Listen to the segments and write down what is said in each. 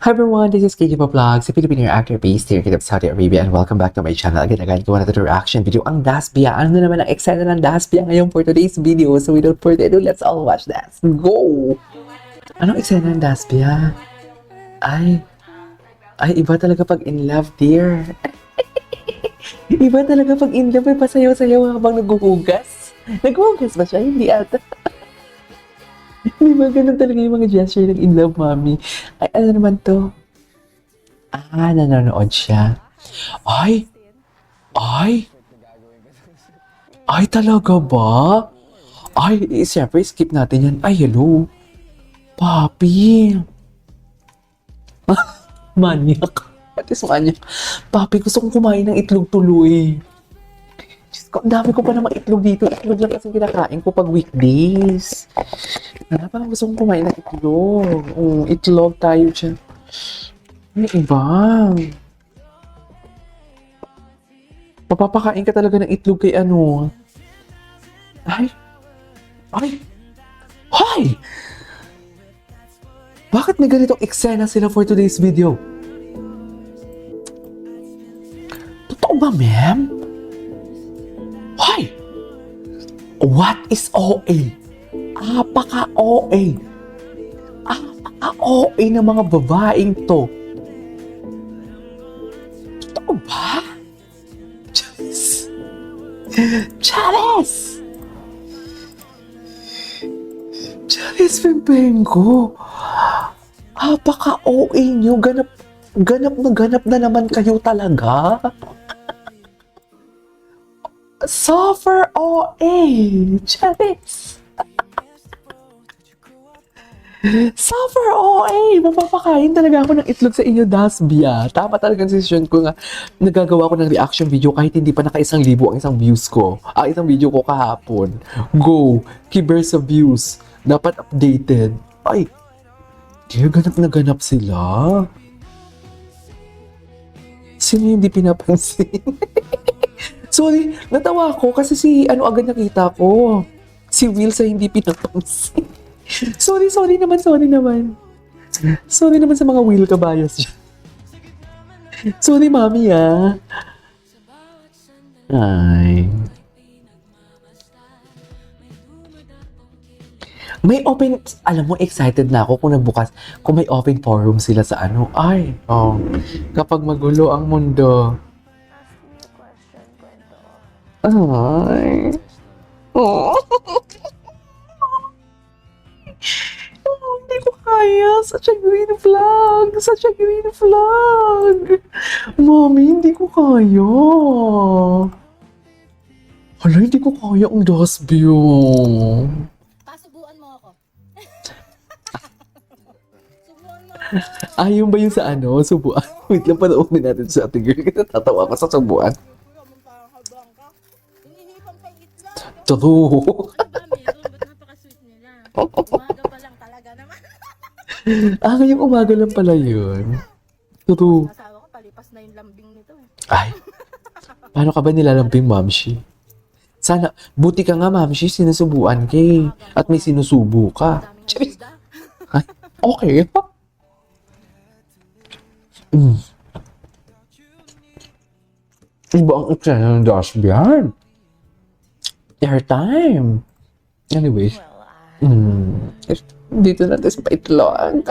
Hi everyone, this is KJ Vlogs, a Filipino actor based here in Saudi Arabia, and welcome back to my channel. Again, gawa na ito reaction video ang Dasbia. Ano na naman ang eksena ng Dasbia ngayon for today's video? So without further ado, let's all watch that. Go! Anong eksena ng Dasbia? Ay, iba talaga pag in love, dear. Iba talaga pag in love, may pasayaw-sayaw habang naghuhugas. Naghuhugas ba siya? Hindi ata. Di ba ganun talaga yung mga gesture ng in love, mommy? Ay, ano naman to? Nanonood siya. Ay, talaga ba? Ay, siyempre, skip natin yan. Ay, hello. Papi. Manyak. What is manyak? Papi, gusto kong kumain ng itlog tuloy. Diyos ko, ang dami ko pa namang itlog dito. Itlog lang kasi kinakain ko pag weekdays. Parang gusto kong kumain ng itlog. Itlog tayo dyan. May iba. Papapakain ka talaga ng itlog kay ano. Ay! Bakit may ganitong eksena sila for today's video? Totoo ba, ma'am? Why? What is OA? Apaka-OA. Apaka-OA ng mga babaeng to. Totoo ba? Charis! Charis Pimpenko. Apaka-OA nyo. Ganap na naman kayo talaga. Suffer OA. Charis. Suffer OA! Mapapakain talaga ako ng itlog sa inyo, Dasbia. Tama talagang decision ko nga. Nagagawa ko ng reaction video kahit hindi pa naka 1,000 ang isang views ko. Isang video ko kahapon. Go! Kiber sa views. Dapat updated. Ay! Kaya ganap sila. Sino hindi pinapansin? Sorry, natawa ko kasi agad nakita ko. Si Will sa hindi pinapansin. Sorry naman. Sorry naman sa mga Will kabayas dyan. Sorry, mami, Ay. May open, alam mo, excited na ako kung may open forum sila sa ano. Kapag magulo ang mundo. Ay. Hindi ko kaya. Such a green flag. Mommy, hindi ko kaya. Hala, hindi ko kaya ang Dasbia. Pasubuan mo ako. Yung ba yung sa ano? Subuan. Wait lang, panoorin natin sa ating girl. Natatawa ako sa subuan. Parang habang ka. Hinihipang kay itlog. True. Ano ba meron? Ba't napaka-sweet nila? Umaga pa lang talaga naman. Ngayong umaga lang pala yun. True. Nasawa ko, palipas na yung lambing nito. Ay, paano ka ba nilalamping, Mamshi? Sana, buti ka nga, Mamshi, sinusubuan ka eh. At may sinusubo ka. Daming duda. Ay, okay. Iba ang eksena ng Dasbia. Airtime. Anyway. Dito natin sa paitlog.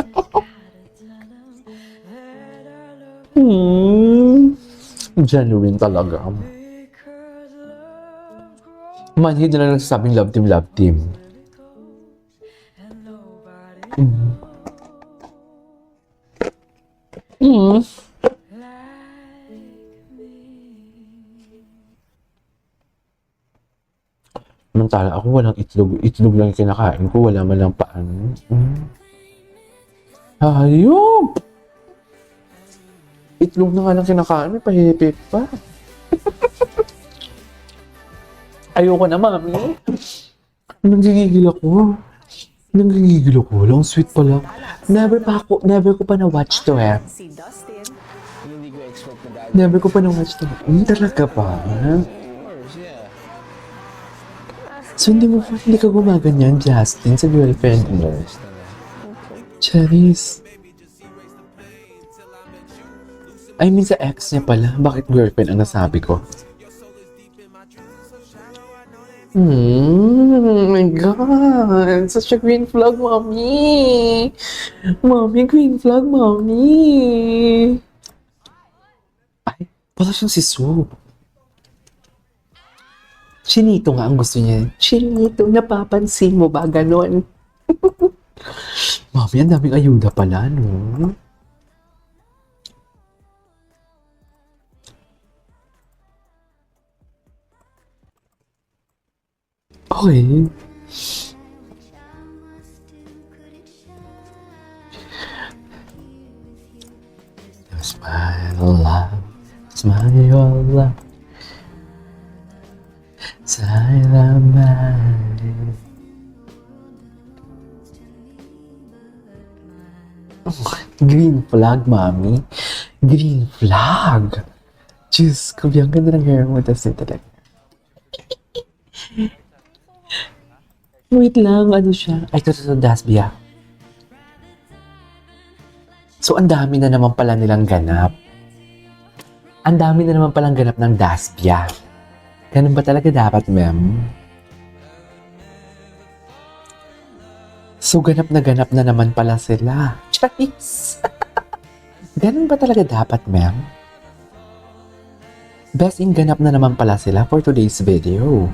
Genuine talaga. Manhid na lang nagsasabing love team. Samantala ako walang itlog. Itlog lang yung kinakain ko. Wala man lang paan. Hayop! Itlog na nga lang kinakain. May pahipit pa. Ayoko na, mami. Nanggigigil ako. Walang sweet pala. Never ko pa na-watch to eh. Never ko pa na-watch to. Talaga ba? So, hindi ka gumaganyan, Justin, sa girlfriend mo. Charis. I mean sa ex niya pala. Bakit girlfriend ang nasabi ko? My God. Such a green flag, mommy. Mommy, green flag, mommy. Ay, pala siyang si Sue. Chinito nga ang gusto niya. Chinito, napapansin mo ba? Ganon. Mami, ang daming ayuda pala, no? Okay. Smile, love. Smile, love. Salamat. Green flag, mami. Green flag. Diyos ko, ang ganda ng hair mo. Tas yun talaga. Wait lang, ano siya? Ay, ito sa Dasbia. So, ang dami na naman pala nilang ganap. Ang dami na naman palang ganap ng Dasbia. Ganun ba talaga dapat, ma'am? So, ganap na naman pala sila. Charis! Ganun ba talaga dapat, ma'am? Best in ganap na naman pala sila for today's video.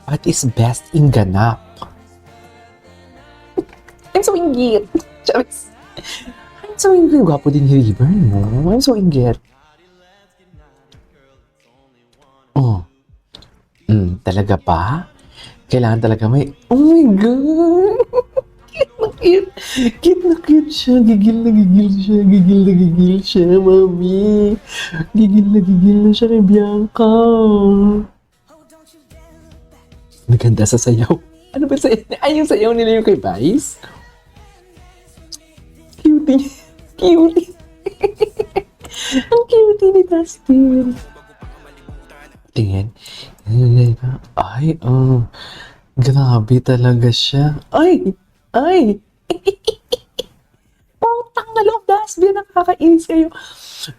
What is best in ganap? I'm so inggit. Charis! I'm so inggit. Gwapo din ni River mo. I'm so inggit. Oh. Talaga pa? Kailangan talaga may... Oh my God! Cute na cute. Cute na cute siya. Gigil na gigil siya. Gigil na gigil siya, mami. Gigil na siya kay Bianca. Maganda sa sayaw. Ano ba sayaw? Ay, yung sayaw nila yung kay Vice? Cutie. Cutie. Ang cutie ni Dustin. Tingin. Ay, grabe talaga siya. Ay! Putang na loob, Dasbia. Nakakainis kayo.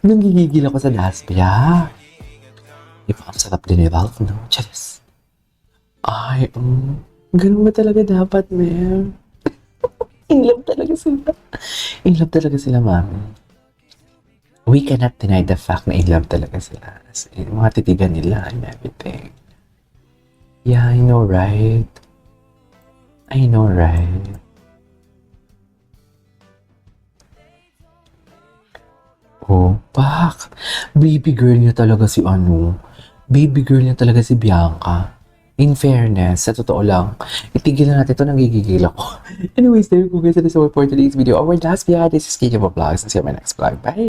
Nanggigigil ako sa Dasbia. Iba, ang sarap din ni Ralph, no? Charis. Ay, ganun ba talaga dapat, ma'am? In love talaga sila. In love talaga sila, mami. We cannot deny the fact na in love talaga sila. As in, mga titigan nila and everything. Yeah, I know, right? I know, right? Oh, pak! Baby girl niya talaga si ano. Baby girl niya talaga si Bianca. In fairness, sa totoo lang, itigil na natin ito, nanggigigil ako. Anyways, there you go guys, that is all for today's video. Our last video, this is Kiki Vlogs. See you in my next vlog. Bye!